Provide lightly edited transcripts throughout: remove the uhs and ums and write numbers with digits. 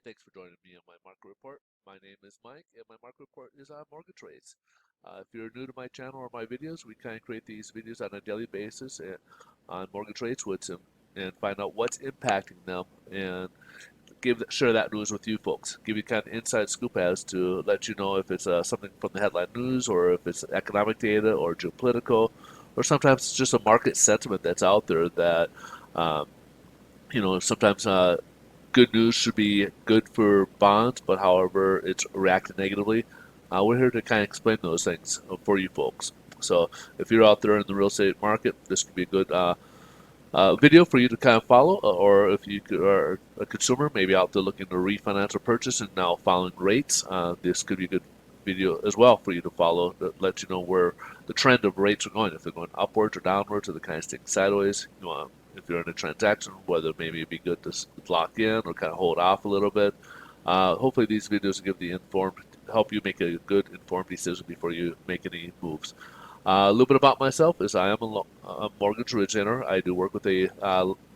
thanks for joining me on my market report. My name is Mike, and my market report is on mortgage rates. If you're new to my channel or my videos, we kind of create these videos on a daily basis on mortgage rates and find out what's impacting them and share that news with you folks. Give you kind of inside scoop as to let you know if it's something from the headline news or if it's economic data or geopolitical, or sometimes it's just a market sentiment that's out there that um, sometimes good news should be good for bonds, but however it's reacted negatively. We're here to kind of explain those things for you folks. So if you're out there in the real estate market, this could be a good video for you to kind of follow, or if you are a consumer, maybe out there looking to refinance or purchase and now following rates, this could be a good video as well for you to follow that let you know where the trend of rates are going, if they're going upwards or downwards, or they're kind of staying sideways. If you're in a transaction, whether maybe it'd be good to lock in or kind of hold off a little bit. Hopefully these videos give the help you make a good informed decision before you make any moves. A little bit about myself is I am a mortgage originator. I do work with a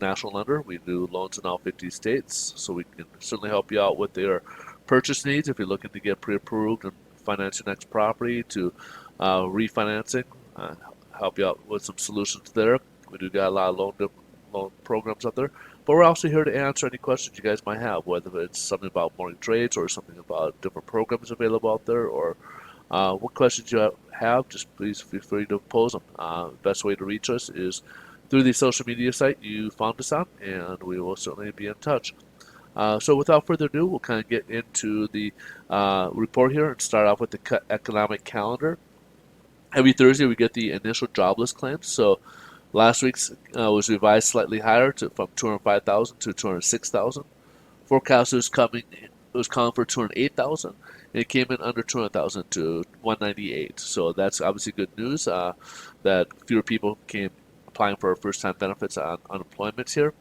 national lender. We do loans in all 50 states, so we can certainly help you out with your purchase needs if you're looking to get pre-approved and finance your next property, to refinancing, uh, help you out with some solutions there. We do got a lot of loan programs out there, but we're also here to answer any questions you guys might have, whether it's something about mortgage rates or something about different programs available out there, or what questions you have, just please feel free to pose them. Best way to reach us is through the social media site you found us on, and we will certainly be in touch. So without further ado, we'll kind of get into the report here and start off with the economic calendar. Every Thursday we get the initial jobless claims. So last week's was revised slightly higher from 205,000 to 206,000. Forecast was calling for 208,000, and it came in under 200,000 to 198. So that's obviously good news that fewer people came applying for first-time benefits on unemployment here.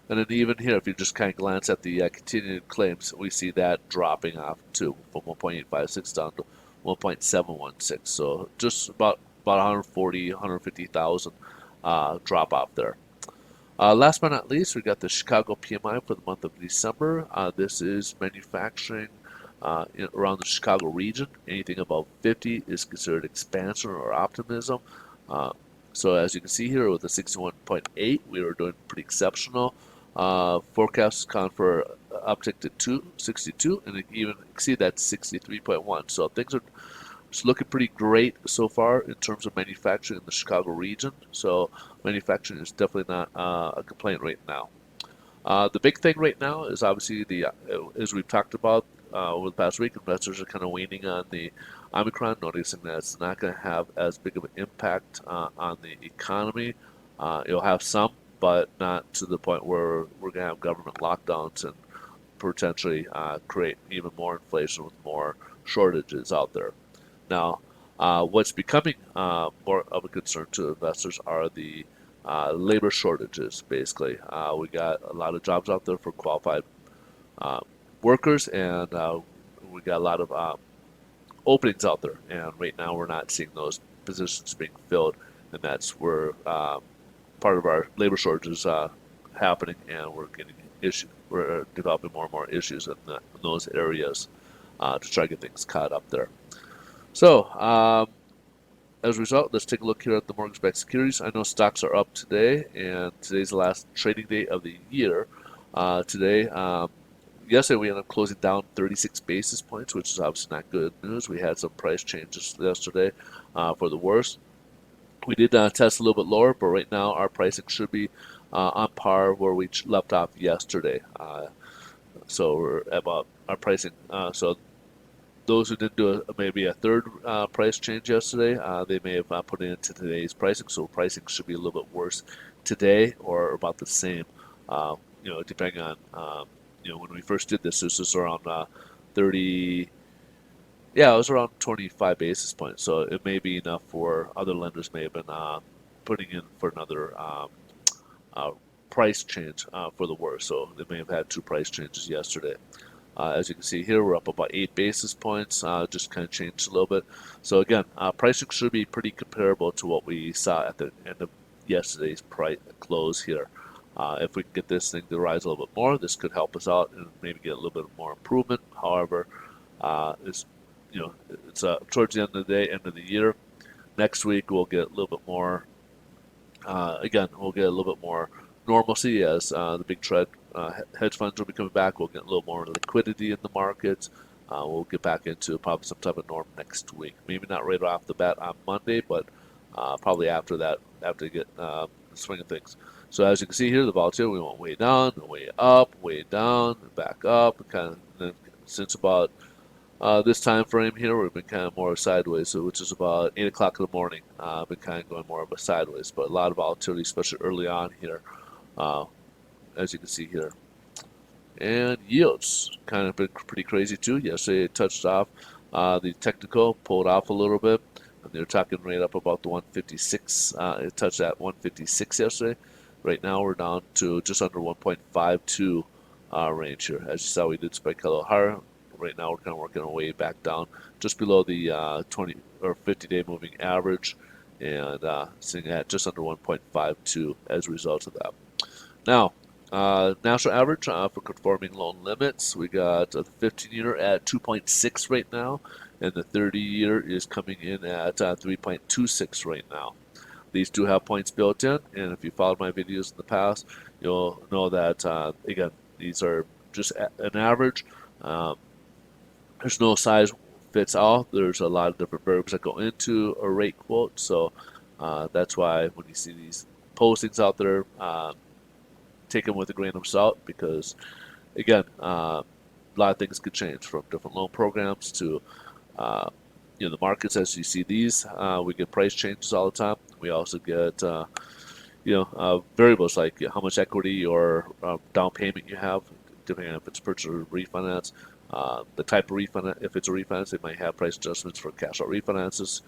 And then even here, if you just kind of glance at the continued claims, we see that dropping off too, from 1.856 down to 1.716. So just about 140, 150,000 drop off there. Last but not least, we got the Chicago PMI for the month of December. This is manufacturing around the Chicago region. Anything above 50 is considered expansion or optimism. Uh, so as you can see here with the 61.8, we were doing pretty exceptional. Forecast count for uptick to 62, and it even exceed that 63.1. So things are it's looking pretty great so far in terms of manufacturing in the Chicago region. So manufacturing is definitely not a complaint right now. The big thing right now is obviously as we've talked about over the past week, investors are kind of waning on the Omicron, noticing that it's not going to have as big of an impact on the economy. It'll have some, but not to the point where we're going to have government lockdowns and potentially create even more inflation with more shortages out there. Now, what's becoming more of a concern to investors are the labor shortages, basically. We got a lot of jobs out there for qualified uh, workers, and we got a lot of openings out there. And right now, we're not seeing those positions being filled, and that's where part of our labor shortage is happening, and we're getting issues. We're developing more and more issues in those areas to try to get things caught up there. So, as a result, let's take a look here at the mortgage-backed securities. I know stocks are up today, and today's the last trading day of the year. Today, yesterday we ended up closing down 36 basis points, which is obviously not good news. We had some price changes yesterday for the worse. We did test a little bit lower, but right now our pricing should be on par where we left off yesterday. So we're about our pricing. So those who didn't do maybe a third price change yesterday, they may have put it into today's pricing. So pricing should be a little bit worse today or about the same. Depending on when we first did this was around 30. Yeah, it was around 25 basis points. So it may be enough for other lenders may have been putting in for another uh, price change for the worse. So they may have had two price changes yesterday. As you can see here, we're up about 8 basis points, just kind of changed a little bit. So again, pricing should be pretty comparable to what we saw at the end of yesterday's price close here. If we can get this thing to rise a little bit more, this could help us out and maybe get a little bit more improvement. However, it's it's towards the end of the day, end of the year. Next week we'll get a little bit more. Again, we'll get a little bit more normalcy as the big trend hedge funds will be coming back. We'll get a little more liquidity in the markets. We'll get back into probably some type of norm next week. Maybe not right off the bat on Monday, but probably after that, after you get the swing of things. So as you can see here, the volatility we went way down, way up, way down, back up, and kind of then since about this time frame here, we've been kind of more sideways, so which is about 8 o'clock in the morning. Been kind of going more of a sideways, but a lot of volatility, especially early on here, as you can see here. And yields kind of been pretty crazy too. Yesterday it touched off the technical, pulled off a little bit, and they're talking right up about the 156. It touched at 156 yesterday. Right now we're down to just under 1.52 range here. As you saw, we did spike a little higher. Right now we're kind of working our way back down just below the 20 or 50-day moving average, and sitting at just under 1.52 as a result of that. Now, national average for conforming loan limits, we got the 15-year at 2.6 right now, and the 30-year is coming in at 3.26 right now. These do have points built in, and if you followed my videos in the past, you'll know that, again, these are just an average. There's no size fits all. There's a lot of different variables that go into a rate quote, so that's why when you see these postings out there, take them with a grain of salt, because again, a lot of things could change from different loan programs to the markets. As you see these, we get price changes all the time. We also get variables like how much equity or down payment you have, depending on if it's purchase or refinance. The type of refinance, if it's a refinance, they might have price adjustments for cash out refinances,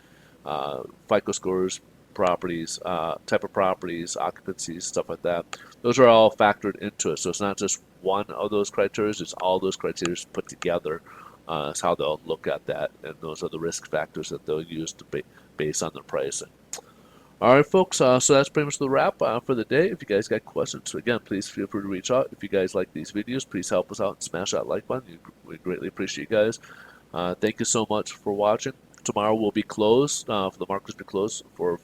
FICO scores, properties, type of properties, occupancies, stuff like that. Those are all factored into it. So it's not just one of those criteria, it's all those criteria put together. Is how they'll look at that, and those are the risk factors that they'll use to base on their pricing. All right, folks, so that's pretty much the wrap for the day. If you guys got questions, again, please feel free to reach out. If you guys like these videos, please help us out and smash that like button. We greatly appreciate you guys. Thank you so much for watching. Tomorrow will be closed, for the markets will be closed for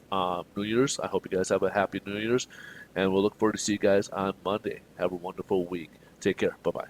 New Year's. I hope you guys have a happy New Year's, and we'll look forward to see you guys on Monday. Have a wonderful week. Take care. Bye-bye.